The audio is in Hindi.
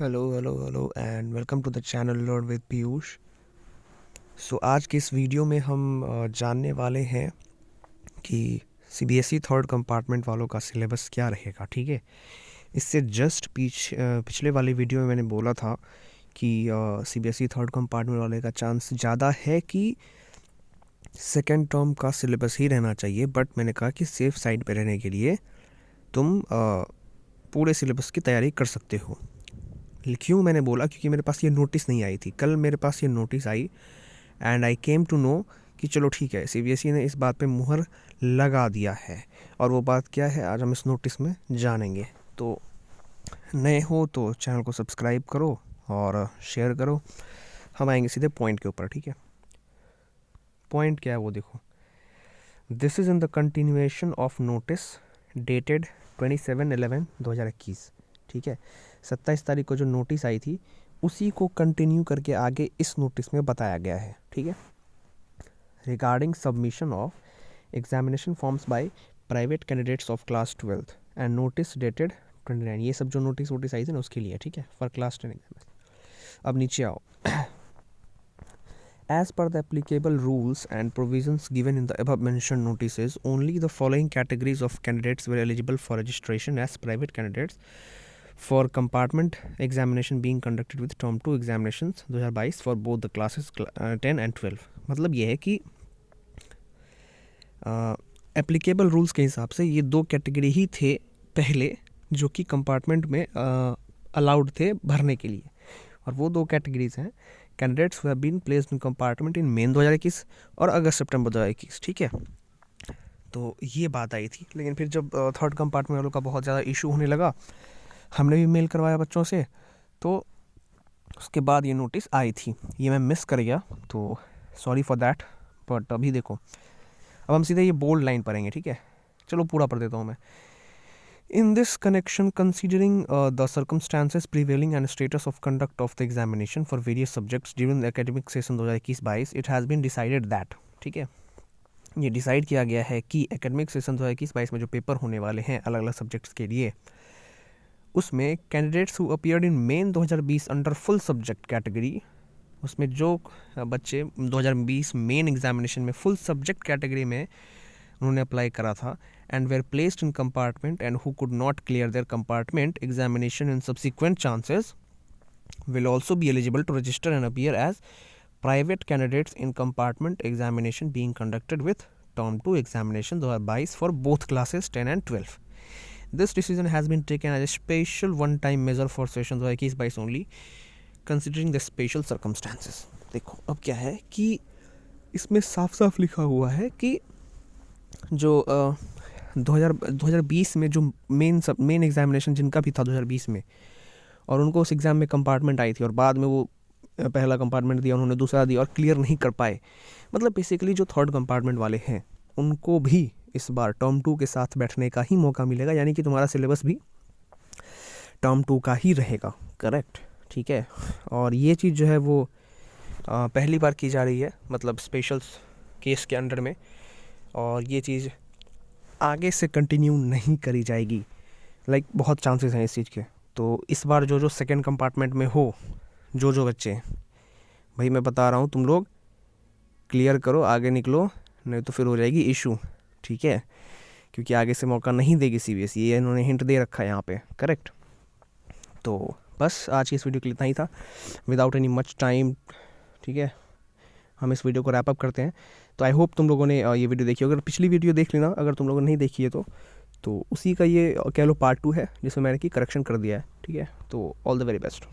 Hello and welcome to the channel learn with Piyush. So आज के इस वीडियो में हम जानने वाले हैं कि सीबीएसई थर्ड कंपार्टमेंट वालों का सिलेबस क्या रहेगा। ठीक है, इससे जस्ट पिछले वाले वीडियो में मैंने बोला था कि सीबीएसई थर्ड कंपार्टमेंट वाले का चांस ज़्यादा है कि सेकेंड टर्म का सिलेबस ही रहना चाहिए, बट मैंने कहा कि सेफ साइड पे रहने के लिए तुम पूरे सिलेबस की तैयारी कर सकते हो। क्यों मैंने बोला, क्योंकि मेरे पास ये नोटिस नहीं आई थी। कल मेरे पास ये नोटिस आई and I came to know कि चलो ठीक है, सीबीएसई ने इस बात पे मुहर लगा दिया है। और वो बात क्या है, आज हम इस नोटिस में जानेंगे। तो नए हो तो चैनल को सब्सक्राइब करो और शेयर करो। हम आएंगे सीधे पॉइंट के ऊपर। ठीक है, पॉइंट क्या है वो देखो। This is in the continuation of notice dated 27/11/2021। ठीक है, 27 तारीख को जो नोटिस आई थी उसी को कंटिन्यू करके आगे इस नोटिस में बताया गया है। ठीक है, regarding submission of examination forms by private candidates of class 12th and notice dated 29। ये सब जो नोटिस आई थी ना उसके लिए। ठीक है, फॉर क्लास 10 एग्जाम। अब नीचे आओ। As per the applicable rules and provisions given in the above mentioned notices, only the following categories of candidates were eligible for registration as private candidates for compartment examination being conducted with term 2 examinations 2022 for both the classes 10 and 12। मतलब ये है कि एप्लीकेबल रूल्स के हिसाब से ये दो कैटेगरी ही थे पहले जो कि कंपार्टमेंट में अलाउड थे भरने के लिए। और वो दो कैटेगरीज हैं candidates who have been placed in compartment in main 2021 और अगस्त सितंबर 2021। ठीक है, तो ये बात आई थी। लेकिन फिर जब थर्ड कंपार्टमेंट वालों का बहुत ज़्यादा इशू होने लगा, हमने भी मेल करवाया बच्चों से, तो उसके बाद ये नोटिस आई थी। ये मैं मिस कर गया, तो सॉरी फॉर दैट। बट अभी देखो, अब हम सीधे ये बोल्ड लाइन पढ़ेंगे। ठीक है, चलो पूरा पढ़ देता हूँ मैं। In this connection, considering the circumstances prevailing and status of conduct of the examination for various subjects during the academic session 2021-22, it has been decided that, ठीक है, ये डिसाइड किया गया है कि एकेडमिक सेशन 2021-22 में जो पेपर होने वाले हैं अलग अलग सब्जेक्ट्स के लिए, उसमें candidates who appeared in main 2020 under full subject category, उसमें जो बच्चे 2020 मेन एग्जामिनेशन में फुल सब्जेक्ट कैटेगरी में उन्होंने अप्लाई करा था and were placed in compartment and who could not clear their compartment examination in subsequent chances will also be eligible to register and appear as private candidates in compartment examination being conducted with term 2 examination 2022 for both classes 10 and 12. This decision has been taken as a special one-time measure for session 2021-22 only, considering the special circumstances. देखो अब क्या है कि इसमें साफ साफ लिखा हुआ है कि जो 2020 में जो मेन एग्जामिनेशन जिनका भी था 2020 में, और उनको उस एग्ज़ाम में कंपार्टमेंट आई थी और बाद में वो पहला कंपार्टमेंट दिया, उन्होंने दूसरा दिया और क्लियर नहीं कर पाए। मतलब बेसिकली जो थर्ड कंपार्टमेंट वाले हैं उनको भी इस बार टर्म 2 के साथ बैठने का ही मौका मिलेगा, यानी कि तुम्हारा सिलेबस भी टर्म 2 का ही रहेगा। करेक्ट, ठीक है। और ये चीज़ जो है वो पहली बार की जा रही है, मतलब स्पेशल केस के अंडर में, और ये चीज़ आगे से कंटिन्यू नहीं करी जाएगी। बहुत चांसेस हैं इस चीज़ के। तो इस बार जो सेकंड कंपार्टमेंट में हो, जो बच्चे, भाई मैं बता रहा हूँ, तुम लोग क्लियर करो, आगे निकलो, नहीं तो फिर हो जाएगी इशू। ठीक है, क्योंकि आगे से मौका नहीं देगी सीबीएसई, ये इन्होंने हिंट दे रखा है यहाँ पे। करेक्ट, तो बस आज की इस वीडियो के लिए इतना ही था, विदाउट एनी मच टाइम। ठीक है, हम इस वीडियो को रैप अप करते हैं। तो आई होप तुम लोगों ने ये वीडियो देखी। अगर पिछली वीडियो देख लेना, अगर तुम लोगों ने नहीं देखी है तो उसी का ये कह लो पार्ट 2 है, जिसमें मैंने की करेक्शन कर दिया है। ठीक है, तो ऑल द वेरी बेस्ट।